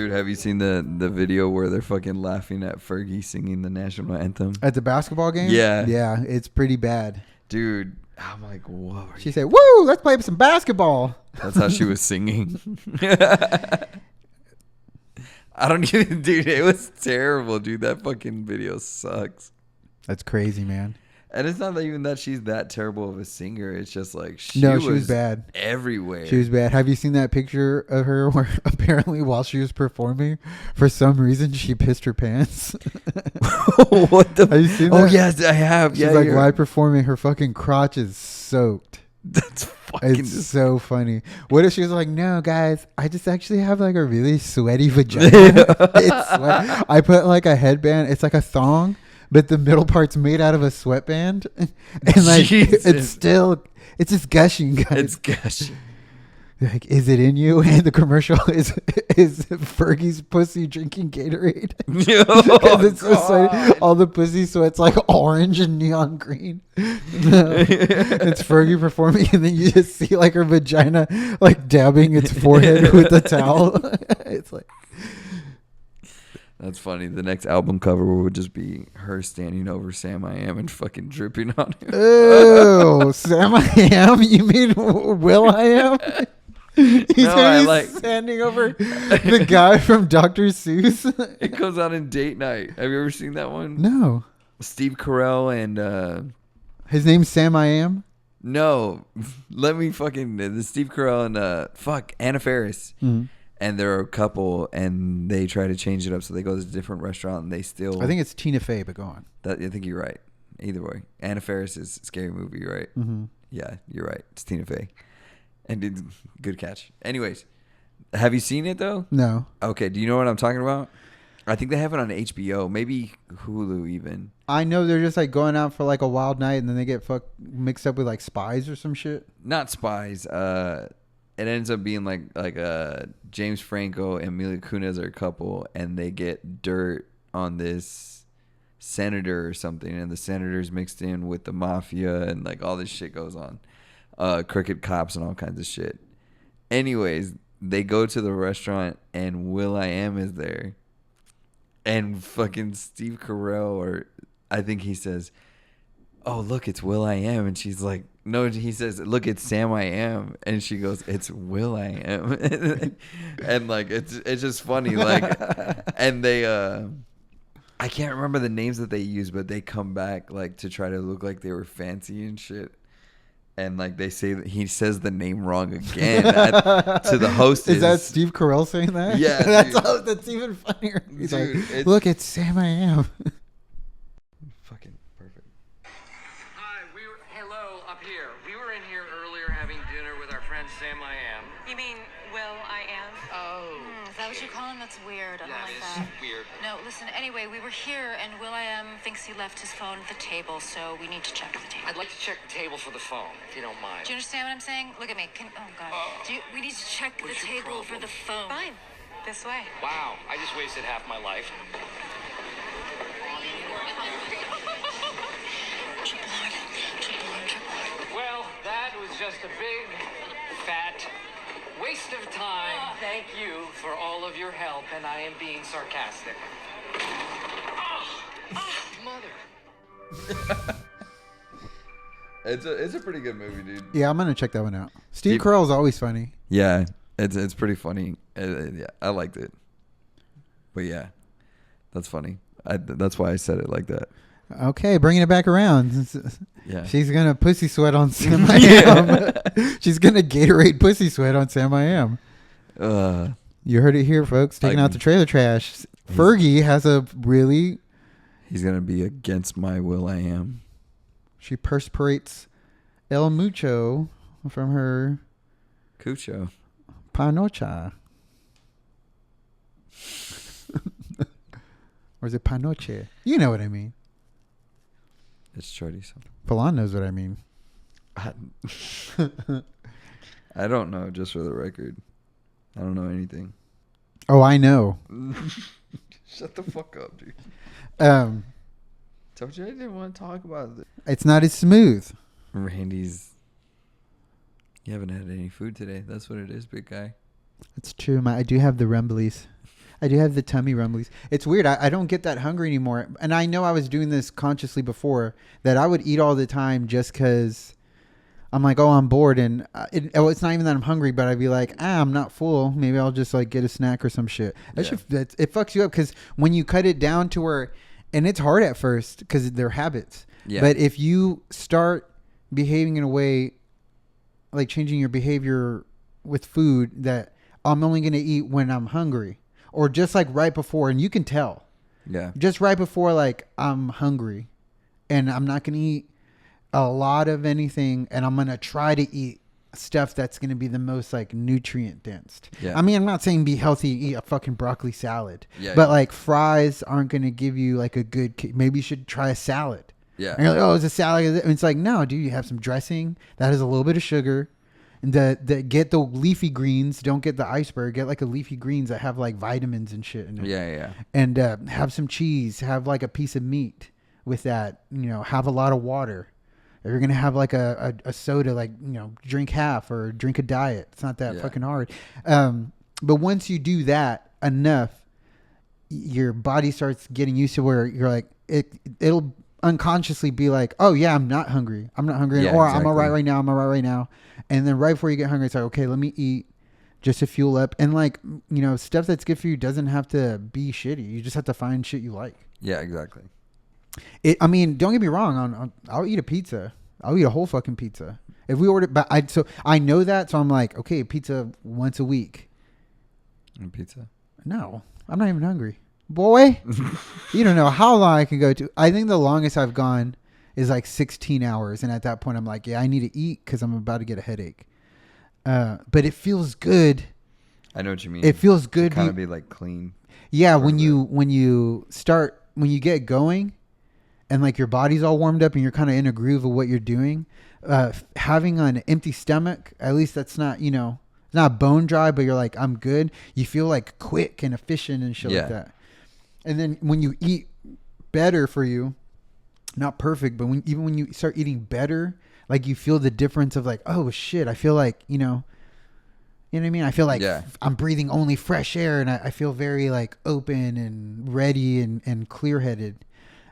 Dude, have you seen the video where they're fucking laughing at Fergie singing the national anthem? At the basketball game? Yeah. Yeah, it's pretty bad. Dude, I'm like, whoa. She said, woo, let's play some basketball. That's how she was singing. I don't even, dude, it was terrible, dude. That fucking video sucks. That's crazy, man. And it's not even that she's that terrible of a singer. It's just like she was bad everywhere. She was bad. Have you seen that picture of her where apparently while she was performing, for some reason she pissed her pants? What the? Have you seen that? Oh yes, I have. She's like while performing, her fucking crotch is soaked. That's fucking. It's so funny. What if she was like, "No, guys, I just actually have like a really sweaty vagina. It's sweat. I put like a headband. It's like a thong." But the middle part's made out of a sweatband, and like it's just gushing, guys. It's gushing. Like, is it in you? And the commercial is Fergie's pussy drinking Gatorade. Because it's so sweaty. All the pussy sweat's like orange and neon green. It's Fergie performing, and then you just see like her vagina like dabbing its forehead with a towel. It's like. That's funny. The next album cover would just be her standing over Sam I Am and fucking dripping on him. Oh, Sam I Am? You mean Will I Am? He's standing over the guy from Dr. Seuss. It goes on in Date Night. Have you ever seen that one? No. Steve Carell and... His name's Sam I Am? No. Let me fucking... The Steve Carell and... Anna Faris. Mm-hmm. And they're a couple, and they try to change it up, so they go to a different restaurant, and they still... I think it's Tina Fey, but go on. I think you're right. Either way. Anna Faris is a Scary Movie, right? Mm-hmm. Yeah, you're right. It's Tina Fey. And good catch. Anyways, have you seen it, though? No. Okay, do you know what I'm talking about? I think they have it on HBO, maybe Hulu even. I know they're just like going out for like a wild night, and then they get mixed up with like spies or some shit. Not spies. It ends up being like James Franco and Mila Kunis are a couple, and they get dirt on this senator or something, and the senator's mixed in with the mafia, and like all this shit goes on. Crooked cops and all kinds of shit. Anyways, they go to the restaurant, and Will.i.am is there. And fucking Steve Carell, or I think he says, "Oh, look, it's Will.i.am." And she's like, no, he says, "Look, it's Sam I Am." And she goes, "It's Will.i.am." And like, it's just funny. Like, and they, I can't remember the names that they use, but they come back like to try to look like they were fancy and shit. And like they say that he says the name wrong again to the hostess. Is that Steve Carell saying that? Yeah. That's even funnier. He's dude, like, "Look, it's Sam I Am." Fucking perfect. Hi, hello up here. We were in here earlier having dinner with our friend Sam I Am. You mean Will I Am? Oh. Is that what you call him? That's weird. I don't That like is that. weird. No, listen, anyway, we were here and Will I Am thinks he left his phone at the table, so we need to check the table. I'd like to check the table for the phone, if you don't mind. Do you understand what I'm saying? Look at me. Oh, God. We need to check the What's your table for problem? the phone. Fine. This way. Wow, I just wasted half my life. Well, that was just a big, fat waste of time. Thank you for all of your help, and I am being sarcastic. Mother. It's a pretty good movie, dude. Yeah, I'm gonna check that one out. Steve Carell's always funny. Yeah, it's pretty funny. Yeah, I liked it. But yeah, that's funny. That's why I said it like that. Okay, bringing it back around. Yeah. She's gonna pussy sweat on Sam I Am. She's gonna Gatorade pussy sweat on Sam I Am. You heard it here, folks. Taking out the trailer trash. Fergie has a really... He's going to be against my Will.i.am. She perspirates El Mucho from her... Cucho. Panocha. Or is it panoche? You know what I mean. It's shorty. So. Falon knows what I mean. I don't know, just for the record. I don't know anything. Oh, I know. Shut the fuck up, dude. Told you I didn't want to talk about it. It's not as smooth. Randy's... You haven't had any food today. That's what it is, big guy. It's true. I do have the rumblies. I do have the tummy rumblies. It's weird. I don't get that hungry anymore. And I know I was doing this consciously before, that I would eat all the time just because I'm like, oh, I'm bored. And it's not even that I'm hungry, but I'd be like, I'm not full. Maybe I'll just like get a snack or some shit. It fucks you up because when you cut it down to where, and it's hard at first because they're habits. Yeah. But if you start behaving in a way, like changing your behavior with food, that I'm only going to eat when I'm hungry, or just like right before, and you can tell. Yeah. Just right before, like, I'm hungry and I'm not going to eat a lot of anything, and I'm going to try to eat stuff that's going to be the most like nutrient dense. Yeah. I mean, I'm not saying be healthy, eat a fucking broccoli salad. Yeah. But like fries aren't going to give you like a good, maybe you should try a salad. Yeah. And you're like, oh, it's a salad. And it's like, no, dude, you have some dressing that has a little bit of sugar. And get the leafy greens. Don't get the iceberg. Get like a leafy greens that have like vitamins and shit in it. Yeah, yeah. And have some cheese. Have like a piece of meat with that. You know, have a lot of water. If you're going to have like a soda, like, you know, drink half or drink a diet. It's not that fucking hard. But once you do that enough, your body starts getting used to where you're like, it'll unconsciously be like, oh yeah, I'm not hungry. I'm not hungry. Yeah, or exactly. I'm all right right now. I'm all right right now. And then right before you get hungry, it's like, okay, let me eat just to fuel up. And like, you know, stuff that's good for you doesn't have to be shitty. You just have to find shit you like. Yeah, exactly. I mean, don't get me wrong. I'll eat a pizza. I'll eat a whole fucking pizza. If we order, but I know that. So I'm like, okay, pizza once a week. And pizza? No, I'm not even hungry. Boy, you don't know how long I can go to. I think the longest I've gone is like 16 hours. And at that point, I'm like, yeah, I need to eat because I'm about to get a headache. But it feels good. I know what you mean. It feels good. Kind of be like clean. Yeah, when you get going and like your body's all warmed up and you're kind of in a groove of what you're doing, having an empty stomach, at least that's not, you know, it's not bone dry, but you're like, I'm good. You feel like quick and efficient and shit like that. And then when you eat better for you, not perfect, but even when you start eating better, like you feel the difference of like, oh shit, I feel like, you know what I mean? I feel like I'm breathing only fresh air, and I feel very like open and ready and clear headed.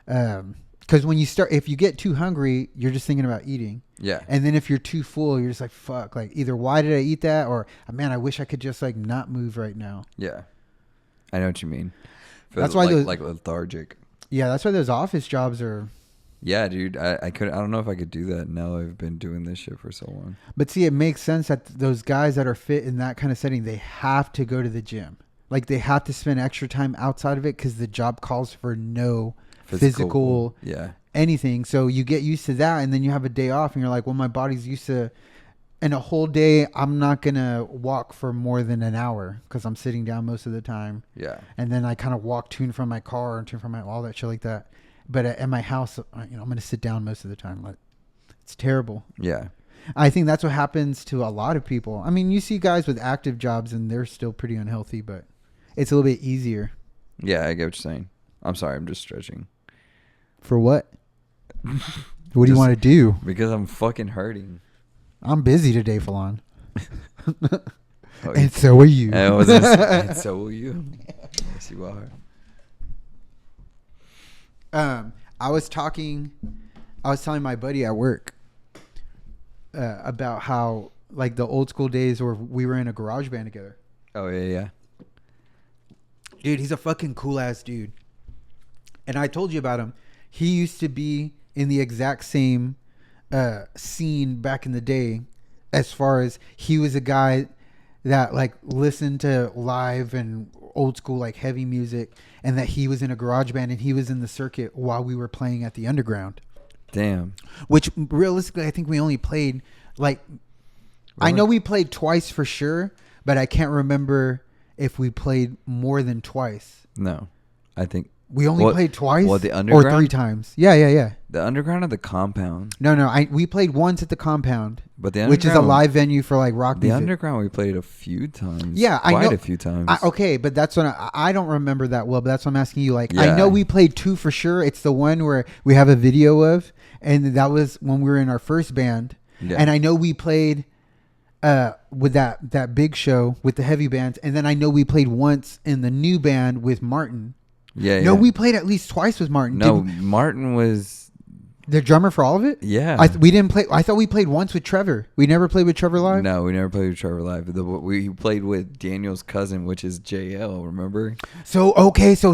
Because when if you get too hungry, you're just thinking about eating. Yeah. And then if you're too full, you're just like, fuck, like either why did I eat that? Or man, I wish I could just like not move right now. Yeah. I know what you mean. That's why like lethargic. Yeah. That's why those office jobs are. Yeah, dude. I don't know if I could do that now. I've been doing this shit for so long. But see, it makes sense that those guys that are fit in that kind of setting, they have to go to the gym. Like they have to spend extra time outside of it because the job calls for no physical anything. So you get used to that, and then you have a day off and you're like, well, my body's used to, and a whole day I'm not gonna walk for more than an hour because I'm sitting down most of the time. Yeah. And then I kind of walk to and from my car and to and from all that shit like that. But at my house, you know, I'm gonna sit down most of the time. Like, it's terrible. Yeah. I think that's what happens to a lot of people. I mean, you see guys with active jobs and they're still pretty unhealthy, but it's a little bit easier. Yeah, I get what you're saying. I'm sorry, I'm just stretching. For what? What do you want to do? Because I'm fucking hurting. I'm busy today, Falon. And so are you. And so will you. Yes, you are. I was telling my buddy at work about how like the old school days where we were in a garage band together. Oh yeah. Dude, he's a fucking cool ass dude. And I told you about him. He used to be in the exact same scene back in the day, as far as he was a guy that like listened to live and old school like heavy music, and that he was in a garage band and he was in the circuit while we were playing at the Underground. Damn. Which realistically, I think we only played like, I know we played twice for sure, but I can't remember if we played more than twice. No, I think we only played twice. What, the Underground? Or 3 times. Yeah. The Underground or the Compound? No. We played once at the Compound, but the which is a live venue for like rock music. The Underground we played a few times. Yeah, I know. Quite a few times. Okay, but that's what I don't remember that well. But that's what I'm asking you. Like, I know we played 2 for sure. It's the one where we have a video of, and that was when we were in our first band. Yeah. And I know we played with that big show with the heavy bands, and then I know we played once in the new band with Martin. Yeah. No, we played at least twice with Martin. No, Martin was the drummer for all of it. Yeah. We didn't play. I thought we played once with Trevor. We never played with Trevor live. No, we never played with Trevor live. We played with Daniel's cousin, which is JL. Remember? So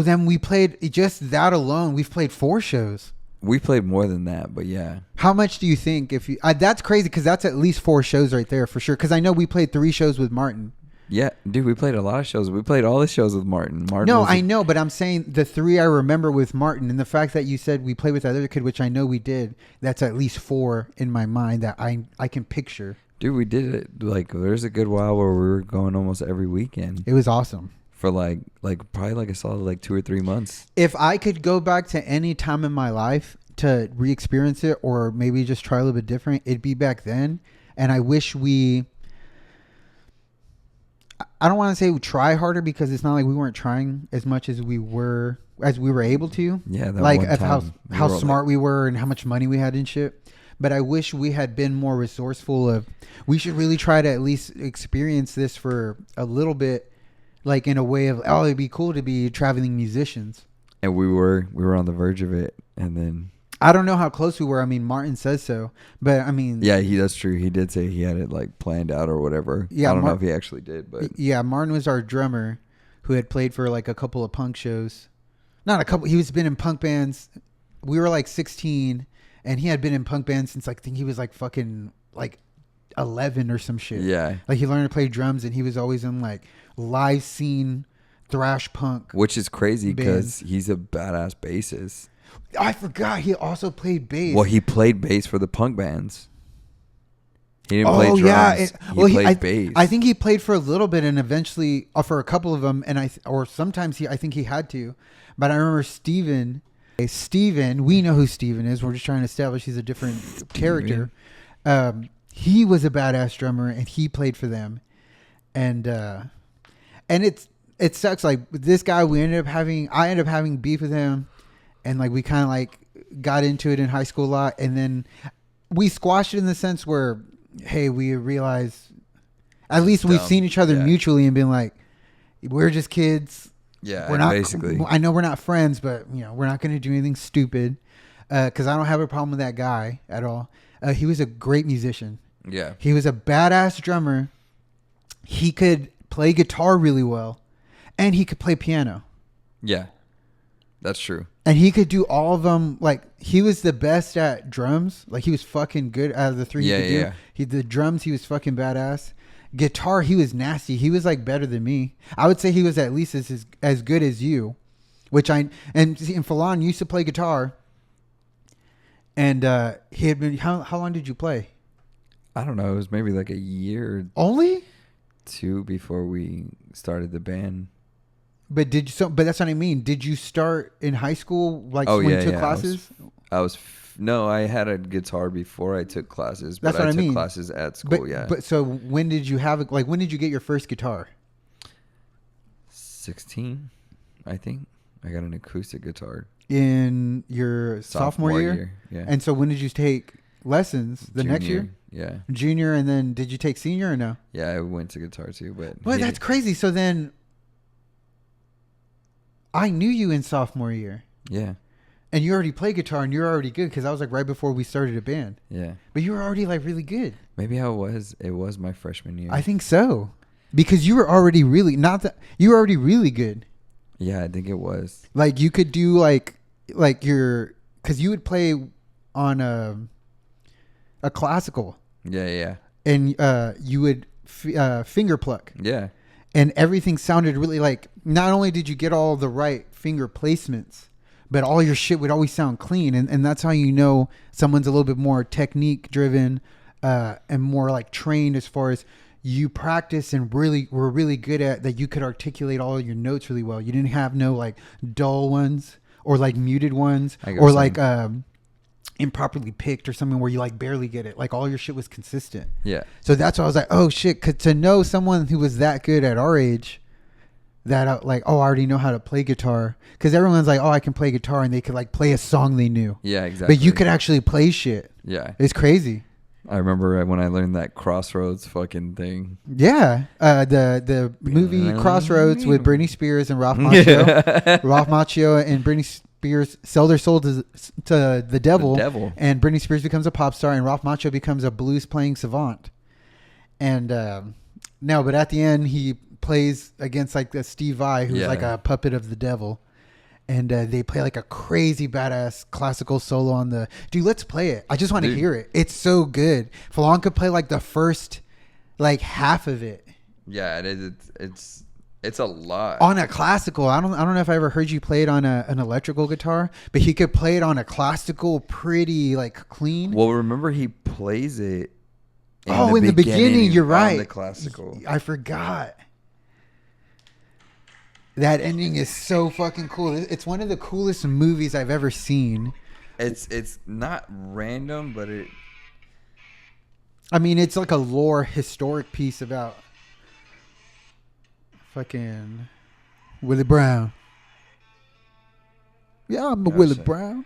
then we played just that alone. We've played 4 shows. We played more than that, but yeah. How much do you think if you... that's crazy because that's at least 4 shows right there for sure. Because I know we played 3 shows with Martin. Yeah, dude, we played a lot of shows. We played all the shows with Martin. No, I know, but I'm saying the 3 I remember with Martin, and the fact that you said we played with that other kid, which I know we did, that's at least 4 in my mind that I can picture. Dude, we did it. Like, there's a good while where we were going almost every weekend. It was awesome. For probably a solid 2 or 3 months. If I could go back to any time in my life to re-experience it, or maybe just try a little bit different, it'd be back then. And I wish I don't want to say try harder because it's not like we weren't trying as much as we were able to. Yeah, that like one time how smart we were and how much money we had and shit. But I wish we had been more resourceful. We should really try to at least experience this for a little bit. Like in a way of, it'd be cool to be traveling musicians. And we were on the verge of it. And then I don't know how close we were. I mean, Martin says so, but I mean, yeah, that's true. He did say he had it planned out or whatever. Yeah, I don't know if he actually did, but yeah, Martin was our drummer who had played for a couple of punk shows. Not a couple. He was been in punk bands. We were 16 and he had been in punk bands since I think he was fucking 11 or some shit. Yeah. He learned to play drums and he was always in live scene thrash punk. Which is crazy because he's a badass bassist. I forgot he also played bass. Well, he played bass for the punk bands. He didn't play drums. Yeah. He played bass. I think he played for a little bit and eventually for a couple of them, and or sometimes I think he had to. But I remember Steven, we know who Steven is. We're just trying to establish he's a different character. He was a badass drummer and he played for them. And it sucks. This guy, I ended up having beef with him. And we kind of got into it in high school a lot. And then we squashed it in the sense where, hey, we realized at least we've seen each other mutually and been we're just kids. Yeah, we're not, basically. I know we're not friends, but we're not going to do anything stupid. Because I don't have a problem with that guy at all. He was a great musician. Yeah. He was a badass drummer. He could play guitar really well. And he could play piano. Yeah. That's true. And he could do all of them. He was the best at drums. He was fucking good out of the 3 he could do. The drums, he was fucking badass. Guitar, he was nasty. He was better than me. I would say he was at least as good as you. And Falon used to play guitar. And he had been, how long did you play? I don't know. It was maybe a year. Only? 2 before we started the band. But but that's what I mean. Did you start in high school? When you took classes? I had a guitar before I took classes, but that's what I took classes at school. But so when did you have it? When did you get your first guitar? 16, I think. I got an acoustic guitar in your sophomore year. Yeah. And so when did you take lessons? Next year? Yeah. Junior, and then did you take senior or no? Yeah, I went to guitar too, but that's crazy. So then I knew you in sophomore year. Yeah. And you already play guitar and you're already good because I was right before we started a band. Yeah. But you were already really good. Maybe it was my freshman year. I think so. Because you were already you were already really good. Yeah, I think it was. You could do because you would play on a classical. Yeah. And you would finger pluck. Yeah. And everything sounded really not only did you get all the right finger placements, but all your shit would always sound clean. And that's how you know someone's a little bit more technique driven and more trained as far as you practice and were really good at that. You could articulate all of your notes really well. You didn't have no dull ones or muted ones or improperly picked or something where you barely get it. All your shit was consistent. Yeah. So that's why I was oh shit, 'cause to know someone who was that good at our age that I already know how to play guitar, because everyone's I can play guitar and they could play a song they knew. Yeah, exactly. But you could actually play shit. Yeah. It's crazy. I remember when I learned that Crossroads fucking thing. Yeah, the movie Crossroads with Britney Spears and Ralph Macchio. Ralph Macchio and Britney Spears sell their soul to the devil, and Britney Spears becomes a pop star, and Ralph Macchio becomes a blues playing savant. And no, but at the end he plays against like the Steve Vai, who's like a puppet of the devil. And they play like a crazy badass classical solo on the... Dude, let's play it. I just want to hear it. It's so good. Falon could play like the first like half of it. Yeah, it is. It's a lot. On a classical. I don't know if I ever heard you play it on an electrical guitar, but he could play it on a classical pretty like clean. Well, remember he plays it in the beginning, you're right. On the classical. I forgot. That ending is so fucking cool. It's one of the coolest movies I've ever seen. It's not random, but I mean, it's like a lore historic piece about fucking Willie Brown. Yeah, I'm a Willie Brown.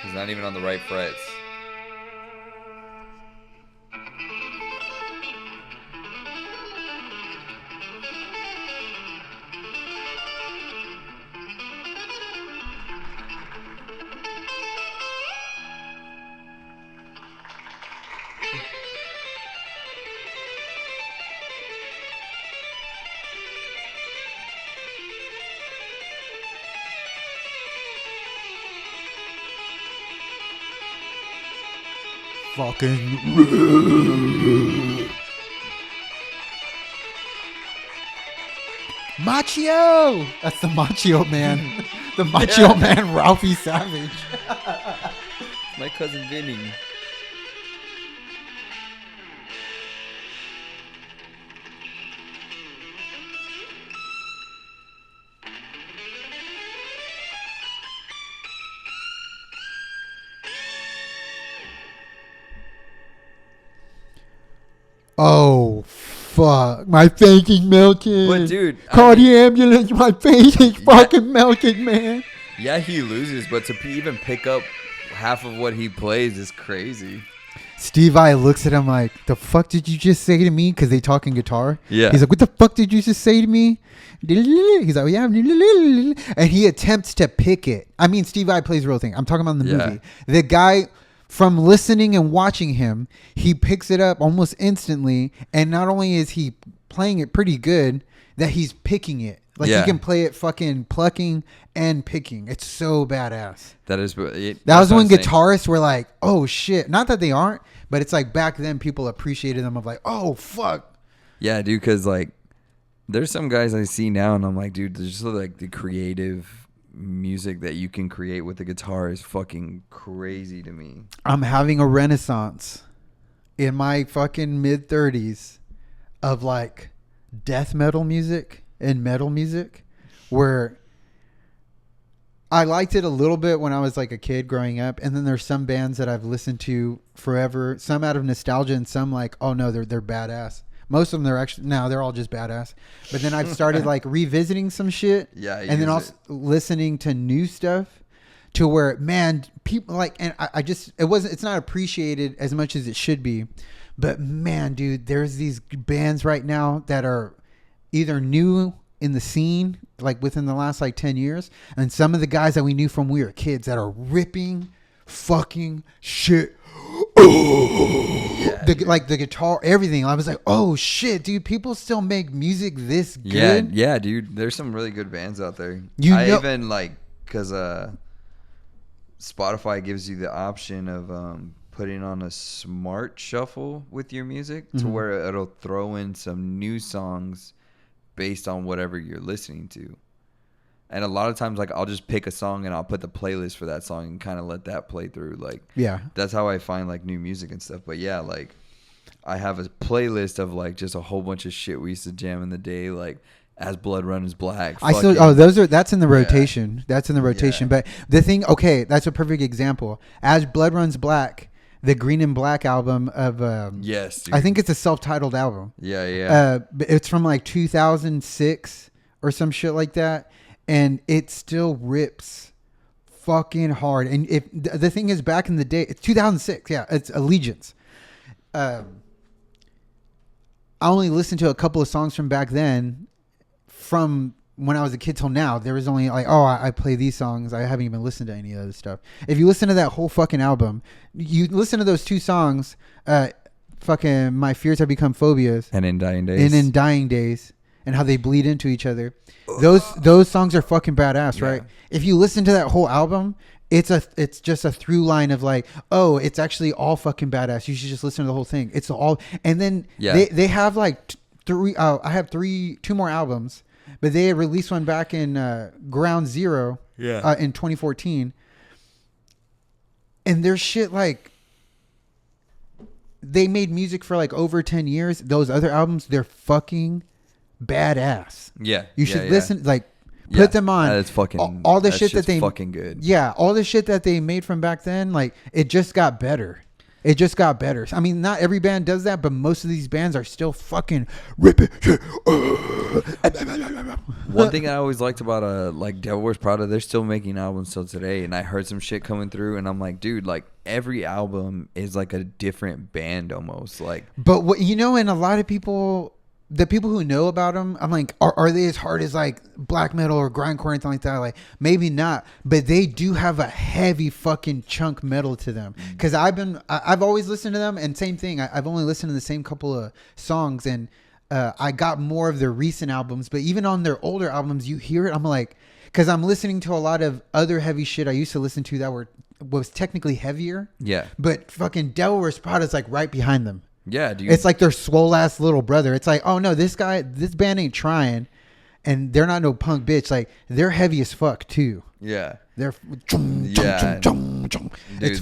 He's not even on the right frets. Fucking Macchio. That's the Macchio Man. The Macchio Man, Ralphie Savage. My cousin Vinny. Oh, fuck. My face is melting. But, dude. Call the ambulance. My face is fucking melting, man. Yeah, he loses, but to even pick up half of what he plays is crazy. Steve Vai looks at him like, the fuck did you just say to me? Because they talk in guitar. Yeah. He's like, what the fuck did you just say to me? He's like, yeah. And he attempts to pick it. I mean, Steve Vai plays real thing. I'm talking about in the movie. The guy... From listening and watching him, he picks it up almost instantly. And not only is he playing it pretty good, that he's picking it. Like he can play it fucking plucking and picking. It's so badass. That is. That was when guitarists were like, oh shit. Not that they aren't, but it's like back then people appreciated them of like, oh fuck. Yeah, dude, because like there's some guys I see now and I'm like, dude, there's just like the creative music that you can create with the guitar is fucking crazy to me. I'm having a renaissance in my fucking mid 30s of like death metal music and metal music, where I liked it a little bit when I was like a kid growing up, and then there's some bands that I've listened to forever, some out of nostalgia and some like, oh no, they're badass. Most of them, they're all just badass. But then I've started like revisiting some shit. Yeah. And then also listening to new stuff to where, man, people like, and it's not appreciated as much as it should be. But man, dude, there's these bands right now that are either new in the scene, like within the last like 10 years. And some of the guys that we knew from we were kids that are ripping fucking shit. Like the guitar, everything. I was like, oh shit, dude, people still make music this good? Yeah, dude. There's some really good bands out there. Even like, because Spotify gives you the option of putting on a smart shuffle with your music to where it'll throw in some new songs based on whatever you're listening to. And a lot of times, like, I'll just pick a song and I'll put the playlist for that song and kind of let that play through. Like, yeah, that's how I find like new music and stuff. But yeah, like, I have a playlist of like just a whole bunch of shit we used to jam in the day, like As Blood Runs Black. That's in the rotation. Yeah. That's in the rotation. Yeah. But the thing, okay, that's a perfect example. As Blood Runs Black, the Green and Black album of yes, dude. I think it's a self-titled album. Yeah. It's from like 2006. or some shit like that, and it still rips fucking hard. And if the thing is, back in the day, it's 2006. Yeah, it's Allegiance. I only listened to a couple of songs from back then, from when I was a kid till now. There was only like, oh, I play these songs. I haven't even listened to any of this stuff. If you listen to that whole fucking album, you listen to those 2 songs, fucking My Fears Have Become Phobias and In Dying Days, and how they bleed into each other. Those songs are fucking badass, right? If you listen to that whole album, it's just a through line of like, oh, it's actually all fucking badass. You should just listen to the whole thing. It's all, and then they have like 3. I have 2 more albums, but they had released one back in Ground Zero, in 2014, and there's shit like. They made music for like over 10 years. Those other albums, they're fucking badass. Yeah. You should listen, like, put them on. It's fucking, all the shit that they fucking good. Yeah. All the shit that they made from back then, like, it just got better. It just got better. I mean, not every band does that, but most of these bands are still fucking ripping shit. One thing I always liked about like Devil Wears Prada, they're still making albums till today, and I heard some shit coming through, and I'm like, dude, like every album is like a different band almost. Like, but what you know, and a lot of people. The people who know about them, I'm like, are they as hard as like black metal or grindcore or anything like that? Like, maybe not, but they do have a heavy fucking chunk metal to them. Because I've always listened to them, and same thing. I've only listened to the same couple of songs, and I got more of their recent albums. But even on their older albums, you hear it. I'm like, because I'm listening to a lot of other heavy shit I used to listen to that was technically heavier. Yeah. But fucking Devil Wears Prada is like right behind them. Yeah, dude. It's like their swole ass little brother. It's like, oh no, this band ain't trying, and they're not no punk bitch. Like, they're heavy as fuck too. Yeah. They're Dude, it's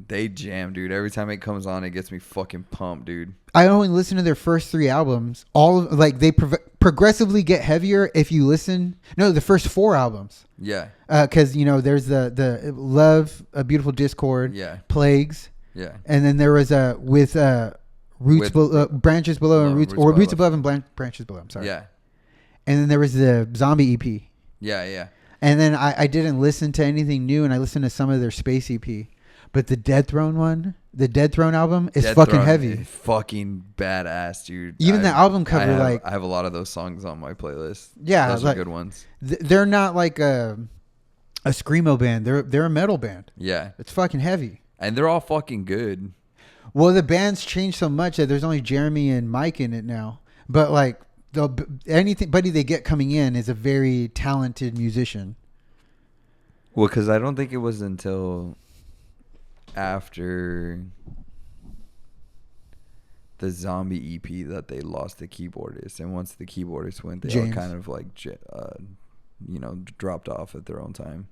they jam, dude. Every time it comes on, it gets me fucking pumped, dude. I only listen to their first 3 albums. All like they progressively get heavier if you listen. No, the first 4 albums. Yeah. Because you know there's the Love, A Beautiful Discord. Yeah. Plagues. Yeah. And then there was Branches Below and Roots Above and Branches Below. I'm sorry. Yeah. And then there was the Zombie EP. Yeah, yeah. And then I didn't listen to anything new, and I listened to some of their Space EP. But the Dead Throne one, the Dead Throne album is fucking heavy. Fucking badass, dude. Even the album cover, I have a lot of those songs on my playlist. Yeah. Those are good ones. They're not like a screamo band. They're a metal band. Yeah. It's fucking heavy. And they're all fucking good. Well, the band's changed so much that there's only Jeremy and Mike in it now. But like anybody they get coming in is a very talented musician. Well, because I don't think it was until after the Zombie EP that they lost the keyboardist, and once the keyboardist went, they all kind of like dropped off at their own time.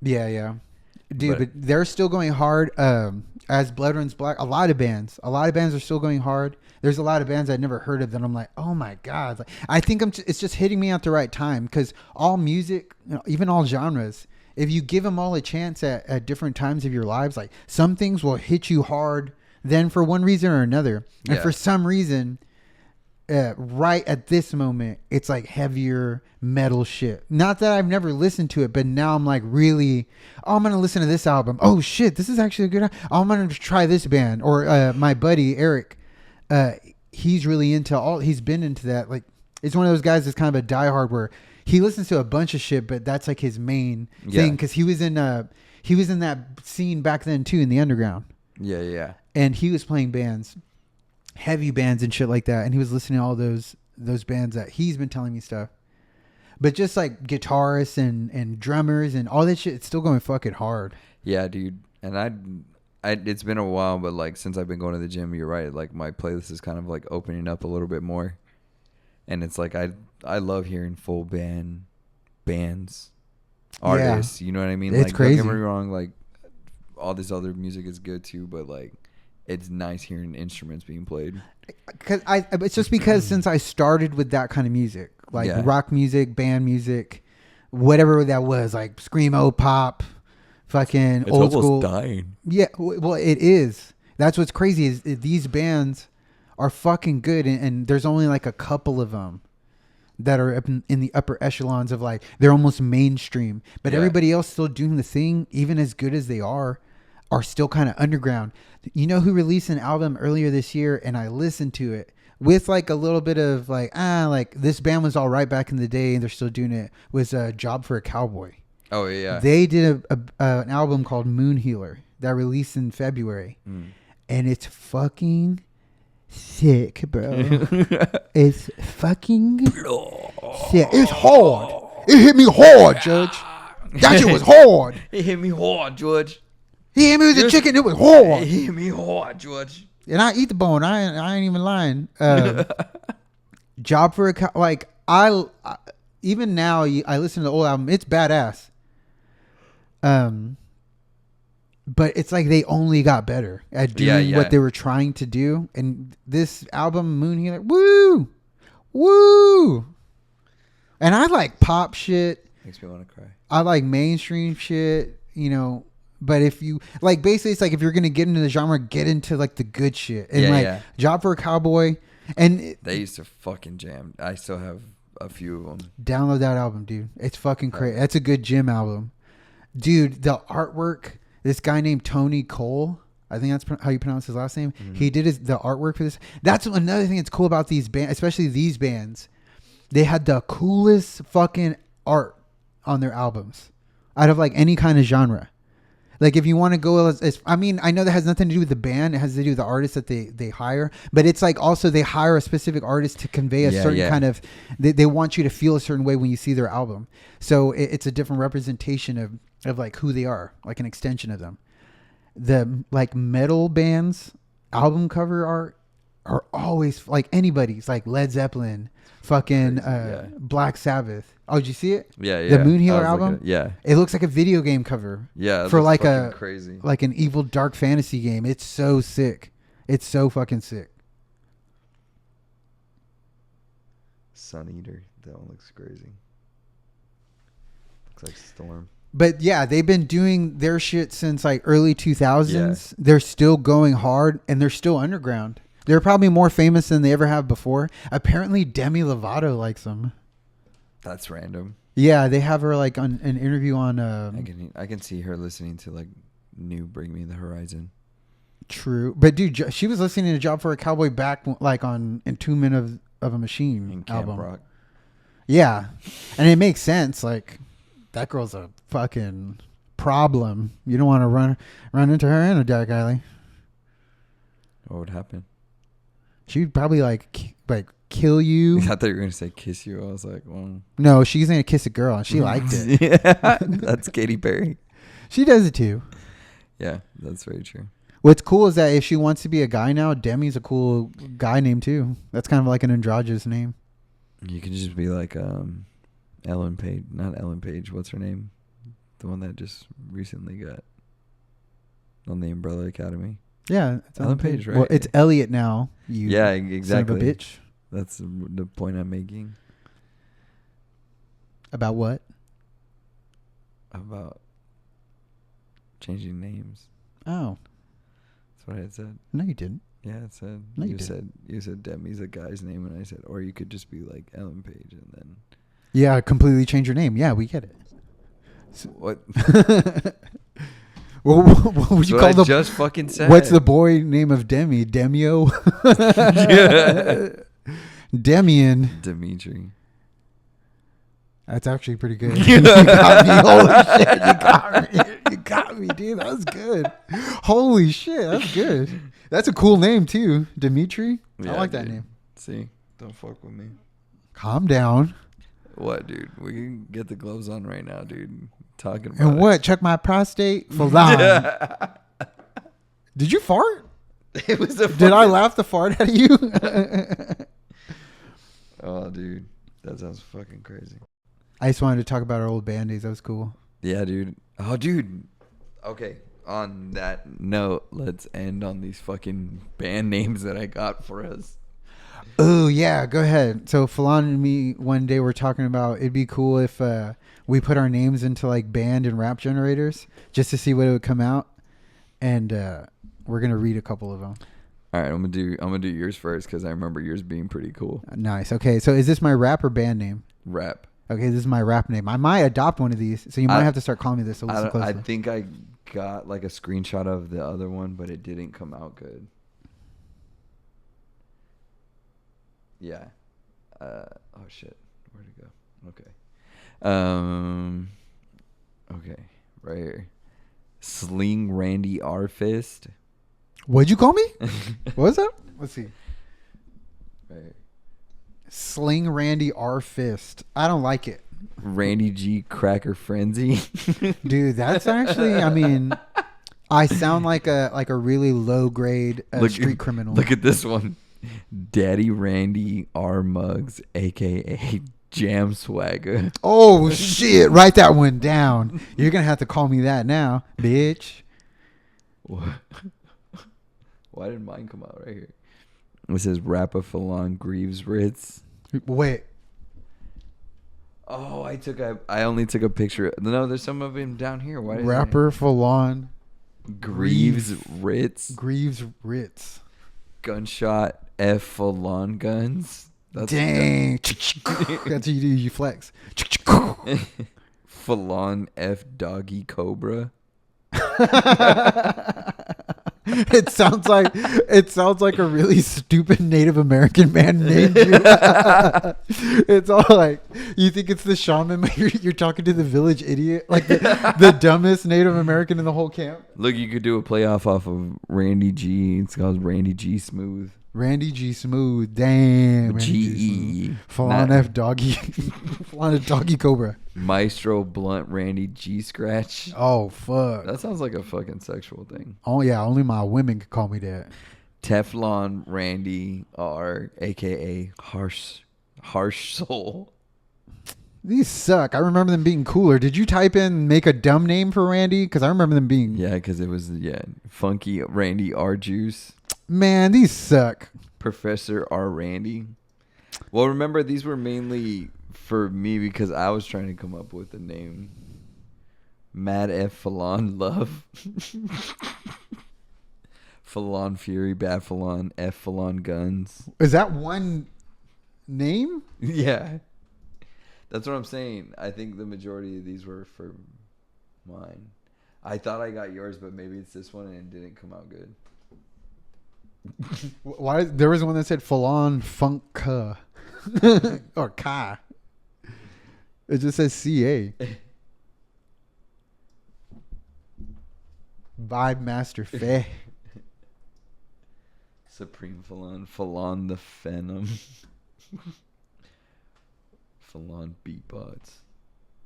Yeah. Dude, but they're still going hard. As Blood Runs Black, a lot of bands are still going hard. There's a lot of bands I'd never heard of that I'm like, oh my god! Like, I think it's just hitting me at the right time, because all music, even all genres, if you give them all a chance at different times of your lives, like some things will hit you hard then for one reason or another, and for some reason, right at this moment, it's like heavier metal shit. Not that I've never listened to it, but now I'm like, really, I'm gonna listen to this album. Oh shit, this is actually a good. I'm gonna try this band. Or my buddy Eric, he's really into he's been into that. Like, it's one of those guys that's kind of a diehard where he listens to a bunch of shit, but that's like his main thing, because he was in that scene back then too, in the underground. Yeah. And he was playing bands, heavy bands and shit like that, and he was listening to all those bands that he's been telling me stuff. But just like guitarists and drummers and all that shit, it's still going fucking hard. Yeah, dude. And it's been a while, but like since I've been going to the gym, you're right. Like my playlist is kind of like opening up a little bit more, and it's like I love hearing full bands, artists. You know what I mean? It's like, crazy. Don't get me wrong. Like all this other music is good too, but like it's nice hearing instruments being played. It's just because since I started with that kind of music, like rock music, band music, whatever that was, like screamo, pop, fucking it's old school. It's almost dying. Yeah, well, it is. That's what's crazy is these bands are fucking good, and there's only like a couple of them that are up in the upper echelons of like they're almost mainstream, but everybody else still doing the thing, even as good as they are still kind of underground. You know who released an album earlier this year, and I listened to it with like a little bit of like this band was all right back in the day and they're still doing it, was a Job for a Cowboy. Oh yeah. They did an album called Moon Healer that released in February, and it's fucking sick, bro. It's fucking sick. It's hard. It hit me hard, Judge. That shit was hard. It hit me hard, George. He hit me with the chicken. It was hard. It hit me hard, George. And I eat the bone. I ain't even lying. Job for a like I even now I listen to the old album. It's badass. But it's like they only got better at doing what they were trying to do. And this album, Moon Healer, woo. And I like pop shit. Makes me want to cry. I like mainstream shit, you know. But if you like, basically, it's like if you're gonna get into the genre, get into like the good shit. And Job for a Cowboy, and they used to fucking jam. I still have a few of them. Download that album, dude. It's fucking crazy. That's a good gym album, dude. The artwork. This guy named Tony Cole, I think that's how you pronounce his last name. He did the artwork for this. That's another thing that's cool about these bands, especially these bands. They had the coolest fucking art on their albums, out of like any kind of genre. Like if you want to go I mean, I know that has nothing to do with the band. It has to do with the artists that they hire. But it's like also they hire a specific artist to convey a certain kind of, they want you to feel a certain way when you see their album. So it's a different representation of like who they are, like an extension of them. The like metal bands album cover art are always like anybody's, like Led Zeppelin, fucking Black Sabbath. Oh, did you see it? Yeah. The Moon Healer album? Yeah. It looks like a video game cover. Yeah. For like crazy. Like an evil dark fantasy game. It's so sick. It's so fucking sick. Sun Eater. That one looks crazy. Looks like Storm. But yeah, they've been doing their shit since like early 2000s. They're still going hard and they're still underground. They're probably more famous than they ever have before. Apparently Demi Lovato likes them. That's random. Yeah, they have her like on an interview on. I can see her listening to like new Bring Me the Horizon. True, but dude, she was listening to Job for a Cowboy back like on Entombment of a Machine in Camp album. Rock. Yeah, and it makes sense. Like that girl's a fucking problem. You don't want to run into her in a dark alley. What would happen? She'd probably like kill you. I thought you were going to say kiss you. I was like, well. No, she's going to kiss a girl and she liked it. Yeah, that's Katy Perry. She does it too. Yeah, that's very true. What's cool is that if she wants to be a guy now, Demi's a cool guy name too. That's kind of like an androgynous name. You can just be like Ellen Page. Not Ellen Page. What's her name? The one that just recently got on the Umbrella Academy. Yeah, it's Ellen Page, right? Well, it's Elliot now. Yeah, exactly. Son of a bitch. That's the point I'm making. About what? About changing names. Oh. That's what I had said. No, you didn't. Yeah, it said. No, you said Demi's a guy's name, and I said, or you could just be like Ellen Page, and then. Yeah, completely change your name. Yeah, we get it. So, what? Well, what would you call the? Just fucking said. What's the boy name of Demi? Demio. Yeah. Demian. Dimitri. That's actually pretty good. You got me. Holy shit! You got me, dude. That was good. Holy shit, that's good. That's a cool name too, Dimitri. Yeah, I like that dude. name. See, don't fuck with me. Calm down. What, dude? We can get the gloves on right now, dude. Talking about And what? Check my prostate for long. Did you fart? It was a. Did I laugh the fart at you? Oh, dude, that sounds fucking crazy. I just wanted to talk about our old band days. That was cool. Yeah, dude. Oh, dude. Okay. On that note, let's end on these fucking band names that I got for us. Oh, yeah. Go ahead. So, Falon and me one day were talking about it'd be cool if we put our names into like band and rap generators just to see what it would come out. And we're going to read a couple of them. All right, I'm gonna do yours first because I remember yours being pretty cool. Nice. Okay, so is this my rap or band name? Rap. Okay, this is my rap name. I might adopt one of these, so you might have to start calling me this. So listen I closely. think I got like a screenshot of the other one, but it didn't come out good. Yeah. Oh shit. Where'd it go? Okay. Okay. Right here. Sling Randy R Fist. What'd you call me? What was that? Let's see. Right here. Sling Randy R Fist. I don't like it. Randy G Cracker Frenzy. Dude, that's actually, I mean, I sound like a really low grade street criminal. Look at this one. Daddy Randy R Muggs, aka Jam Swagger. Oh shit, write that one down. You're gonna have to call me that now, bitch. What? Why did mine come out right here? It says Rapper Falon Greaves Ritz. Wait. Oh, I only took a picture. No, there's some of him down here. Why? Rapper Falon Greaves Ritz. Greaves Ritz. Gunshot F Falon Guns. Dang. That's what you do. You flex. Falon F Doggy Cobra. It sounds like a really stupid Native American man named you. It's all like, you think it's the shaman, but you're talking to the village idiot, like the dumbest Native American in the whole camp. Look, you could do a playoff off of Randy G. It's called Randy G Smooth. Randy G Smooth. Damn. G-E. Falon F Doggy. Falon F Doggy Cobra. Maestro Blunt Randy G Scratch. Oh, fuck. That sounds like a fucking sexual thing. Oh, yeah. Only my women could call me that. Teflon Randy R, a.k.a. Harsh Soul. These suck. I remember them being cooler. Did you type in make a dumb name for Randy? Because I remember them being... Yeah, because it was, Funky Randy R Juice. Man, these suck. Professor R Randy. Well, remember, these were mainly for me because I was trying to come up with a name. Mad F Falon Love. Falon Fury, Bad Falon, F Falon Guns. Is that one name? Yeah. That's what I'm saying. I think the majority of these were for mine. I thought I got yours, but maybe it's this one and it didn't come out good. Why? There was one that said Falon Funk or Ka. It just says CA. Vibe Master Faye. Supreme Falon. Falon the Phenom. Falon Beatbots.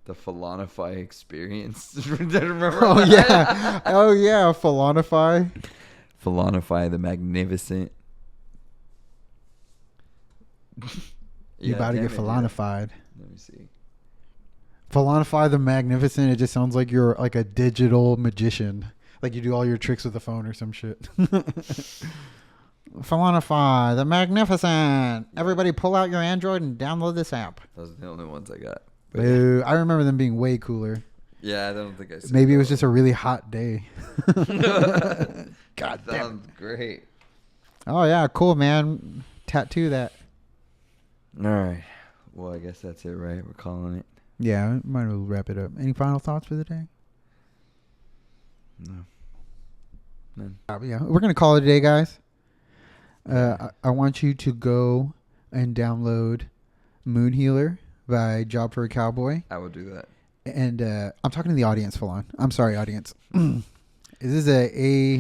The Falonify Experience. Remember Oh, that? yeah. Oh, yeah. Falonify. Falonify the Magnificent. You about to get falonified. Let me see. Falonify the Magnificent. It just sounds like you're like a digital magician. Like you do all your tricks with the phone or some shit. Falonify the Magnificent. Everybody pull out your Android and download this app. Those are the only ones I got. Boo. I remember them being way cooler. Yeah, I don't think I said Maybe it was that. just a really hot day. God, that sounds great. Oh, yeah. Cool, man. Tattoo that. All right. Well, I guess that's it, right? We're calling it. Yeah, might as well wrap it up. Any final thoughts for the day? No. None. Yeah, we're going to call it a day, guys. I want you to go and download Moon Healer by Job for a Cowboy. I will do that. And I'm talking to the audience, Falon. I'm sorry, audience. This is a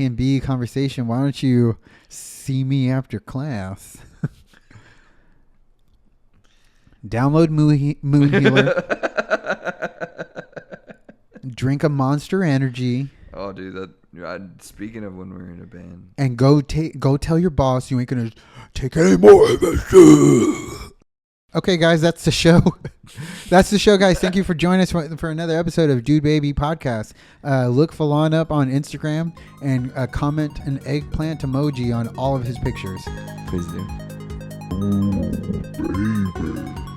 and B conversation. Why don't you see me after class? Download Moon Healer. Drink a Monster Energy. Oh, dude, speaking of when we were in a band. And go tell your boss you ain't gonna take any more of it. Okay, guys, that's the show. That's the show, guys. Thank you for joining us for another episode of Dude Baby Podcast. Look Falon up on Instagram and comment an eggplant emoji on all of his pictures. Please do. Ooh, baby.